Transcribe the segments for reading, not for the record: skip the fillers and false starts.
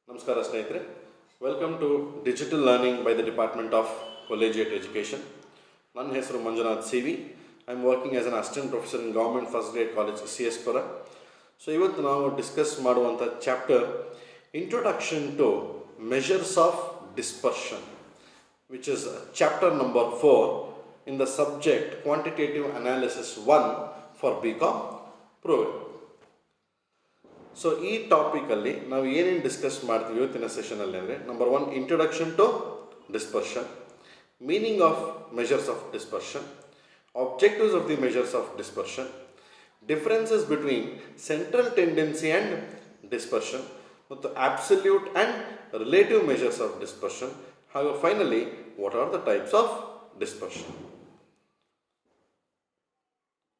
ನಮಸ್ಕಾರ ಸ್ನೇಹಿತರೆ, welcome to digital learning by the department of collegiate education. ನನ್ನ ಹೆಸರು Manjunath C V. I am working as an assistant professor in government first grade college CS Pura. So ಇವತ್ತು ನಾವು discuss ಮಾಡುವಂಥ chapter introduction to measures of dispersion, which is chapter number 4 in the subject quantitative analysis 1 for BCom programme. So ಈ ಟಾಪಿಕಲ್ಲಿ ನಾವು ಏನೇನು discuss ಮಾಡ್ತೀವಿ ಇವತ್ತಿನ ಸೆಷನಲ್ಲಿ ಅಂದರೆ, number 1 introduction to dispersion, meaning of measures of dispersion, objectives of the measures of dispersion, differences between central tendency and dispersion ಮತ್ತು absolute and relative measures of dispersion, ಹಾಗೂ finally what are the types of dispersion.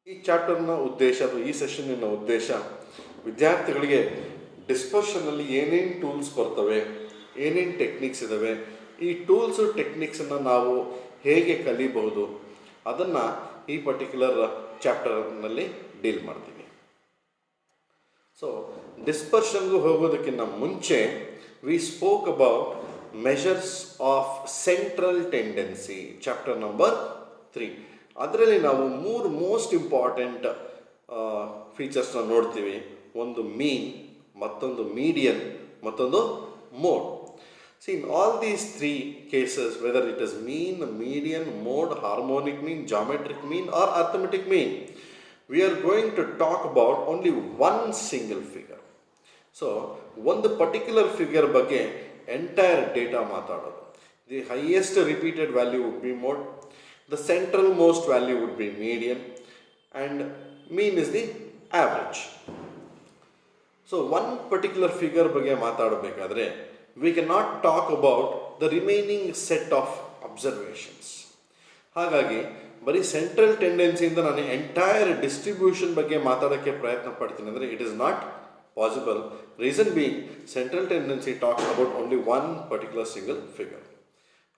ಈ ಚಾಪ್ಟರ್ನ ಉದ್ದೇಶ ಅಥವಾ ಈ ಸೆಷನ್ನಿನ ಉದ್ದೇಶ ವಿದ್ಯಾರ್ಥಿಗಳಿಗೆ ಡಿಸ್ಪರ್ಷನಲ್ಲಿ ಏನೇನು ಟೂಲ್ಸ್ ಬರ್ತವೆ, ಏನೇನು ಟೆಕ್ನಿಕ್ಸ್ ಇದ್ದಾವೆ, ಈ ಟೂಲ್ಸು ಟೆಕ್ನಿಕ್ಸನ್ನು ನಾವು ಹೇಗೆ ಕಲಿಬಹುದು ಅದನ್ನು ಈ ಪರ್ಟಿಕ್ಯುಲರ್ ಚಾಪ್ಟರ್ನಲ್ಲಿ ಡೀಲ್ ಮಾಡ್ತೀವಿ. ಸೊ ಡಿಸ್ಪರ್ಷನ್ಗೂ ಹೋಗೋದಕ್ಕಿಂತ ಮುಂಚೆ we spoke about measures of central tendency, chapter number 3. ಅದರಲ್ಲಿ ನಾವು 3 ಮೋಸ್ಟ್ ಇಂಪಾರ್ಟೆಂಟ್ ಫೀಚರ್ಸ್ನ ನೋಡ್ತೀವಿ. ಒಂದು ಮೀನ್, ಮತ್ತೊಂದು ಮೀಡಿಯನ್, ಮತ್ತೊಂದು mode. See, in all these 3 cases, whether it is mean, median, mode, harmonic mean, geometric mean or arithmetic mean, we are going to talk about only one single figure. So, one particular figure ಬಗ್ಗೆ entire data ಮಾತಾಡೋದು. The highest repeated value would be mode, the central most value would be median, and mean is the average. So one particular figure ಬಗ್ಗೆ ಮಾತಾಡಬೇಕಾದ್ರೆ we cannot talk about the remaining set of observations. ಹಾಗಾಗಿ ಬರೀ central ಟೆಂಡೆನ್ಸಿಯಿಂದ ನಾನು entire distribution ಬಗ್ಗೆ ಮಾತಾಡೋಕ್ಕೆ ಪ್ರಯತ್ನ ಪಡ್ತೀನಿ ಅಂದರೆ it is not possible. Reason being central tendency talks about only one particular single figure.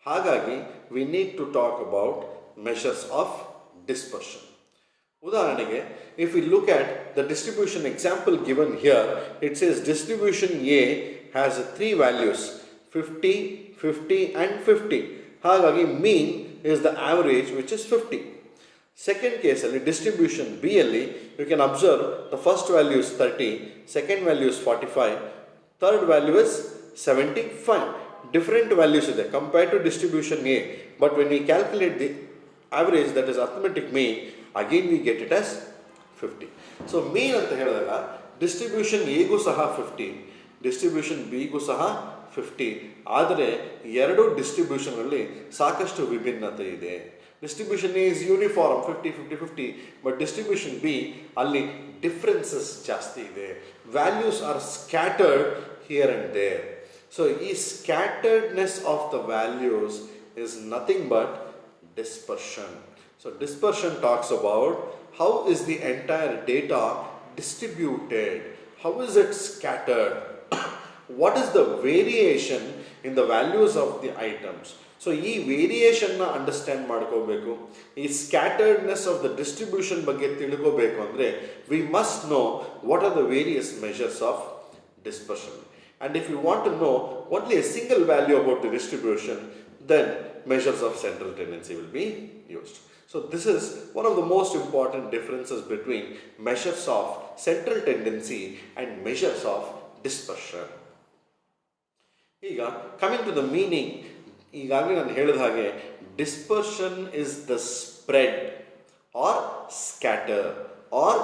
ಹಾಗಾಗಿ we need to talk about measures of dispersion. ಉದಾಹರಣೆಗೆ, if we look at the distribution example given here, it says distribution A has 3 values 50, 50 and 50. ಹಾಗಾಗಿ mean is the average which is 50. Second case ಅಲ್ಲಿ distribution B ಅಲ್ಲಿ you can observe the first value is 30, second value is 45, third value is 75. Different values ಇದೆ compared to distribution A, but when we calculate the average, that is arithmetic mean, again we get it as 50. So mean ಅಂತ ಹೇಳಿದಾಗ distribution ಎಗೂ ಸಹ 50, distribution ಬಿಗೂ ಸಹ 50. ಆದರೆ ಎರಡು ಡಿಸ್ಟ್ರಿಬ್ಯೂಷನಲ್ಲಿ ಸಾಕಷ್ಟು ವಿಭಿನ್ನತೆ ಇದೆ. Distribution A is uniform 50 50 50, but distribution B ಅಲ್ಲಿ ಡಿಫ್ರೆನ್ಸಸ್ ಜಾಸ್ತಿ ಇದೆ. Values are scattered here and there. So ಈ scatteredness of the values is nothing but dispersion. So dispersion talks about how is the entire data distributed, how is it scattered, what is the variation in the values of the items. So ಈ ವೇರಿಯೇಷನ್ನ understand ಮಾಡ್ಕೋಬೇಕು. ಈ scatteredness of the distribution ಬಗ್ಗೆ ತಿಳ್ಕೋಬೇಕು ಅಂದರೆ we must know what are the various measures of dispersion. And if you want to know only a single value about the distribution, then measures of central tendency will be used. So this is one of the most important differences between measures of central tendency and measures of dispersion. ಈಗ coming to the meaning, ಈಗಾಗಲೇ ನಾನು ಹೇಳಿದ ಹಾಗೆ dispersion is the spread or scatter or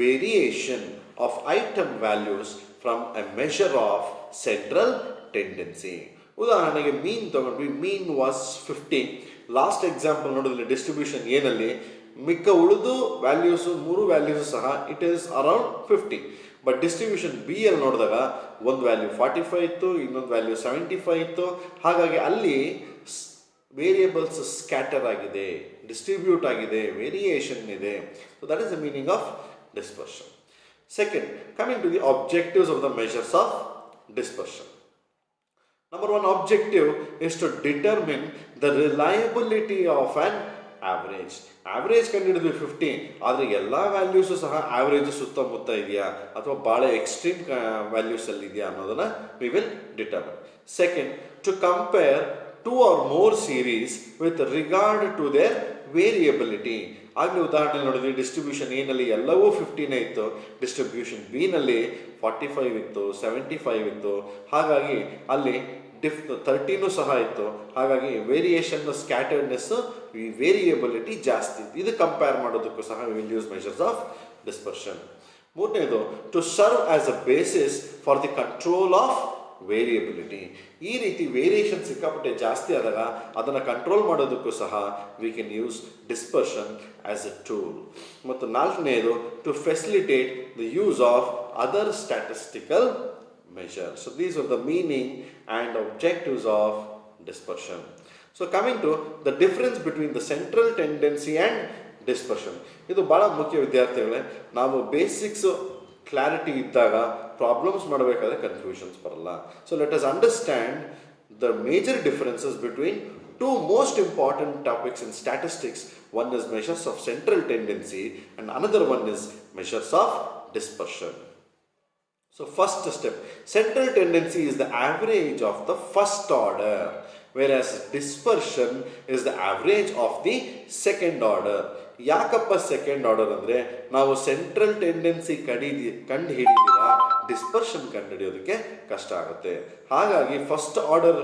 variation of item values from a measure of central tendency. ಉದಾಹರಣೆಗೆ ಮೀನ್ ತಗೊಂಡ್ವಿ, ಮೀನ್ was 50. Last example ನೋಡಿದ್ರೆ distribution ಏನಲ್ಲಿ ಮಿಕ್ಕ ಉಳಿದು ವ್ಯಾಲ್ಯೂಸು 3 ವ್ಯಾಲ್ಯೂಸು ಸಹ it is around 50. But distribution B ಅಲ್ಲಿ ನೋಡಿದಾಗ ಒಂದು ವ್ಯಾಲ್ಯೂ 45 ಇತ್ತು, ಇನ್ನೊಂದು ವ್ಯಾಲ್ಯೂ 75 ಇತ್ತು. ಹಾಗಾಗಿ ಅಲ್ಲಿ ವೇರಿಯೇಬಲ್ಸ್ ಸ್ಕ್ಯಾಟರ್ ಆಗಿದೆ, ಡಿಸ್ಟ್ರಿಬ್ಯೂಟ್ ಆಗಿದೆ, ವೇರಿಯೇಷನ್ ಇದೆ. So that is the meaning of dispersion. Second, coming to the objectives of the measures of dispersion. Number 1 objective is to determine the reliability of an average. Average ಕಂಡುಹಿಡಿದ್ವಿ 50, ಆದರೆ ಎಲ್ಲ values ಸಹ average ಸುತ್ತಮುತ್ತ ಇದೆಯಾ ಅಥವಾ ಭಾಳ extreme ವ್ಯಾಲ್ಯೂಸಲ್ಲಿ ಇದೆಯಾ ಅನ್ನೋದನ್ನು we will determine. Second, to compare 2 or more series with regard to their variability. ಆಗಲೇ ಉದಾಹರಣೆ ನೋಡಿದ್ವಿ, ಡಿಸ್ಟ್ರಿಬ್ಯೂಷನ್ ಎನಲ್ಲಿ ಎಲ್ಲವೂ 15 ಇತ್ತು, ಡಿಸ್ಟ್ರಿಬ್ಯೂಷನ್ ಬಿ ನಲ್ಲಿ 45 ಇತ್ತು, 75 ಇತ್ತು, ಹಾಗಾಗಿ ಅಲ್ಲಿ 13 ಸಹ ಇತ್ತು. ಹಾಗಾಗಿ ವೇರಿಯೇಷನ್ ಸ್ಕ್ಯಾಟರ್ಡ್ನೆಸ್ ವೇರಿಯಬಿಲಿಟಿ ಜಾಸ್ತಿ ಇತ್ತು. ಇದು ಕಂಪೇರ್ ಮಾಡೋದಕ್ಕೂ ಸಹ we will use measures of dispersion. ಮೂರನೇದು, to serve as a basis for the control of variability. ಈ ರೀತಿ ವೇರಿಯೇಷನ್ ಸಿಕ್ಕಾಪಟ್ಟೆ ಜಾಸ್ತಿ ಆದಾಗ ಅದನ್ನು ಕಂಟ್ರೋಲ್ ಮಾಡೋದಕ್ಕೂ ಸಹ we can use dispersion as a tool. ಮತ್ತು ನಾಲ್ಕನೆಯದು, to facilitate the use of other statistical measures. So these are the meaning and objectives of dispersion. So coming to the difference between the central tendency and dispersion. ಇದು ಭಾಳ ಮುಖ್ಯ ವಿದ್ಯಾರ್ಥಿಗಳೇ. ನಾವು basics clarity ಇದ್ದಾಗ problems ಮಾಡಬೇಕಾದ್ರೆ confusions ಬರಲ್ಲ. So let us understand the major differences between two most important topics in statistics. One is measures of central tendency and another one is measures of dispersion. So first step, central tendency is the average of the first order, whereas dispersion is the average of the second order. ಯಾಕಪ್ಪ second order ಅಂದರೆ, ನಾವು central tendency ಕಂಡು ಹಿಡಿದಿರ dispersion ಕಂಡು ಹಿಡಿಯೋದಕ್ಕೆ ಕಷ್ಟ ಆಗುತ್ತೆ. ಹಾಗಾಗಿ first order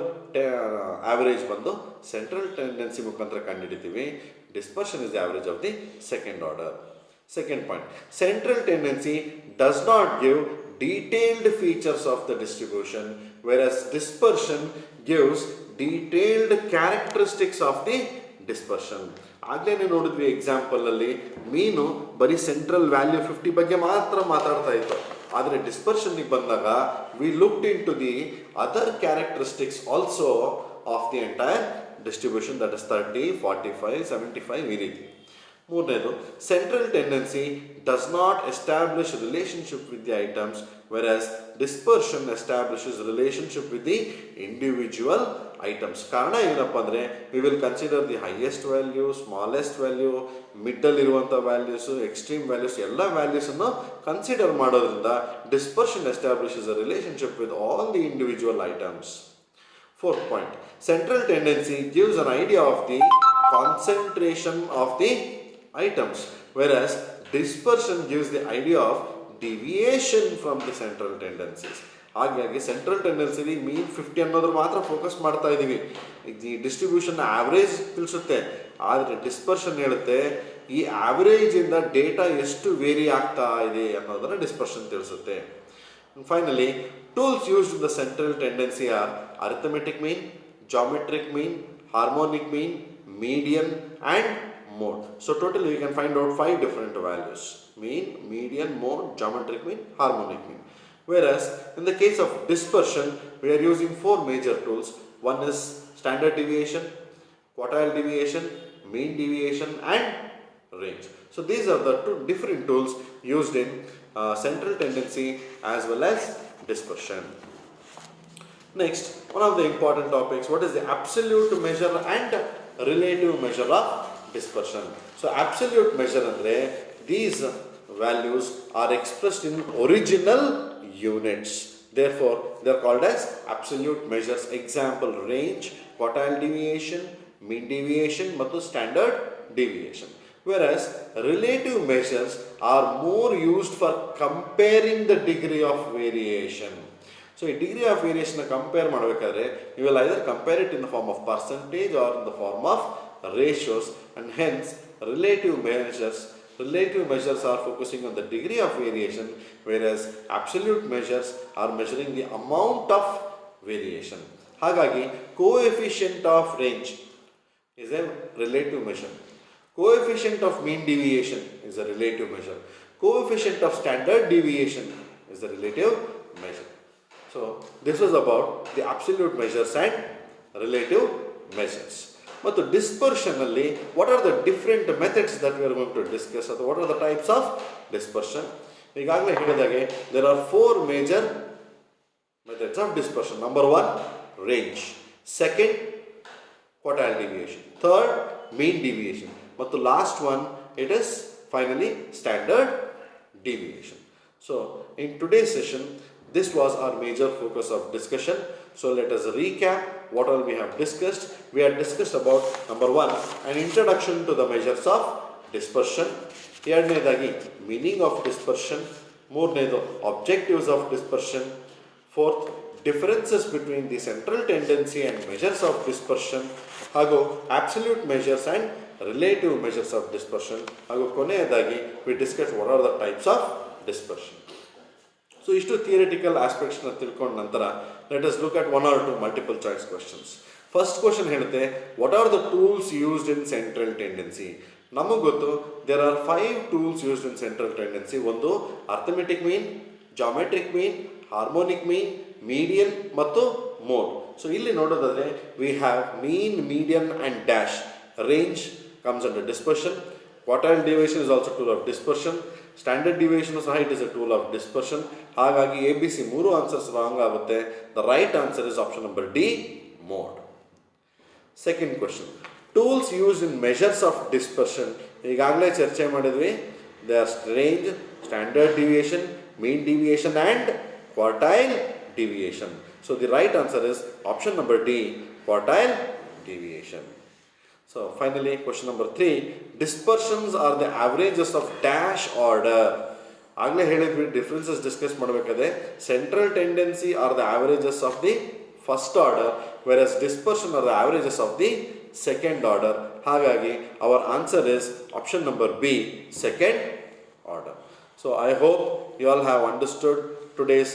average ಬಂದು central tendency ಮುಖಾಂತರ ಕಂಡು ಹಿಡಿತೀವಿ. Dispersion is the average of the second order. Second point, central tendency does not give detailed features of the distribution, whereas dispersion gives detailed characteristics of the dispersion. ಆಗಲೇ ನೋಡಿದ್ವಿ example ಅಲ್ಲಿ, ಮೀನು ಬರೀ central value 50 ಬಗ್ಗೆ ಮಾತ್ರ ಮಾತಾಡ್ತಾ ಇತ್ತು. ಆದರೆ ಡಿಸ್ಪರ್ಷನ್ಗೆ ಬಂದಾಗ we looked into the other characteristics also of the entire distribution, that is 30, 45, 75 ಈ ರೀತಿ. ಮೂರನೇದು, central tendency does not establish relationship with the items, whereas dispersion establishes relationship with the individual items. ಕಾರಣ ಏನಪ್ಪ ಅಂದರೆ, we will consider the highest value, smallest value, ಮಿಡ್ಡಲ್ಲಿ ಇರುವಂಥ values, extreme values, ಎಲ್ಲ ವ್ಯಾಲ್ಯೂಸನ್ನು ಕನ್ಸಿಡರ್ ಮಾಡೋದ್ರಿಂದ dispersion establishes a relationship with all the individual items. Fourth point, central tendency gives an idea of the concentration of the items, whereas dispersion gives the idea of deviation from the central tendencies. ಹಾಗಾಗಿ central ಟೆಂಡೆನ್ಸಿಲಿ ಮೀನ್ 50 ಅನ್ನೋದ್ರ ಮಾತ್ರ focus ಮಾಡ್ತಾ ಇದ್ದೀವಿ. ಈ distribution average ತಿಳಿಸುತ್ತೆ, ಆದರೆ dispersion ಹೇಳುತ್ತೆ ಈ ಆವ್ರೇಜಿಂದ ಡೇಟಾ ಎಷ್ಟು ವೇರಿ ಆಗ್ತಾ ಇದೆ ಅನ್ನೋದನ್ನು ಡಿಸ್ಪರ್ಷನ್ ತಿಳಿಸುತ್ತೆ. Finally, tools used in the central tendency are arithmetic mean, geometric mean, harmonic mean, median and mode. So totally we can find out 5 different values: mean, median, mode, geometric mean, harmonic mean. Whereas in the case of dispersion, we are using 4 major tools. One is standard deviation, quartile deviation, mean deviation and range. So these are the 2 different tools used in central tendency as well as dispersion. Next, one of the important topics, what is the absolute measure and relative measure of dispersion? So absolute measure andre, these values are expressed in original units, therefore they are called as absolute measures. Example, range, quartile deviation, mean deviation ಮತ್ತು standard deviation. Whereas relative measures are more used for comparing the degree of variation. So a degree of variation compare ಮಾಡಬೇಕಾದ್ರೆ you will either compare it in the form of percentage or in the form of ratios, and hence relative measures are focusing on the degree of variation, whereas absolute measures are measuring the amount of variation. ಹಾಗಾಗಿ coefficient of range is a relative measure. Coefficient of mean deviation is a relative measure. Coefficient of standard deviation is a relative measure. So this was about the absolute measures and relative measures. ಮತ್ತು dispersion ಅಲ್ಲಿ what are the different methods that we are going to discuss, ಅಥವಾ what are the types of dispersion? ಈಗಾಗಲೇ ಹೇಳಿದಾಗೆ there are 4 major methods of dispersion. Number 1, range. Second, quartile deviation. Third, mean deviation. ಮತ್ತು last one it is finally standard deviation. So in today's session, this was our major focus of discussion. So let us recap what all we have discussed. We have discussed about number 1, an introduction to the measures of dispersion. ಎರಡನೇದಾಗಿ meaning of dispersion. ಮೂರನೇದು objectives of dispersion. Fourth, differences between the central tendency and measures of dispersion. ಹಾಗೂ absolute measures and relative measures of dispersion. ಹಾಗೂ ಕೊನೆಯದಾಗಿ we discussed what are the types of dispersion. So ಇಷ್ಟು theoretical ಆಸ್ಪೆಕ್ಟ್ಸ್ನ ತಿಳ್ಕೊಂಡ ನಂತರ let us look at one or two multiple choice questions. First question ಹೇಳುತ್ತೆ what are the tools used in central tendency. ನಮಗೆ ಗೊತ್ತು there are 5 tools used in central tendency. ಒಂದು arithmetic mean, geometric mean, harmonic mean, median ಮತ್ತು mode. So ಇಲ್ಲಿ ನೋಡೋದಾದ್ರೆ we have mean, median and dash. Range comes under dispersion. Quartile deviation is also a tool of dispersion. Standard deviation ಸಹ it is a tool of dispersion. ಹಾಗಾಗಿ ABC 3 answers wrong ಆಗುತ್ತೆ. The right answer is option number D, mode. Second question, tools used in measures of dispersion. ಈಗಾಗಲೇ ಚರ್ಚೆ ಮಾಡಿದ್ವಿ. They are range, standard deviation, mean deviation and quartile deviation. So the right answer is option number D, quartile deviation. So finally, question number 3, dispersions are the averages of dash order. ಆಗಲೇ ಹೇಳಿದ್ವಿ differences discuss ಮಾಡಬೇಕಾದ್ರೆ central tendency are the averages of the first order, whereas dispersion are the averages of the second order. ಹಾಗಾಗಿ our answer is option number B, second order. So I hope you all have understood today's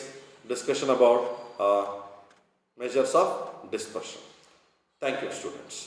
discussion about measures of dispersion. Thank you, students.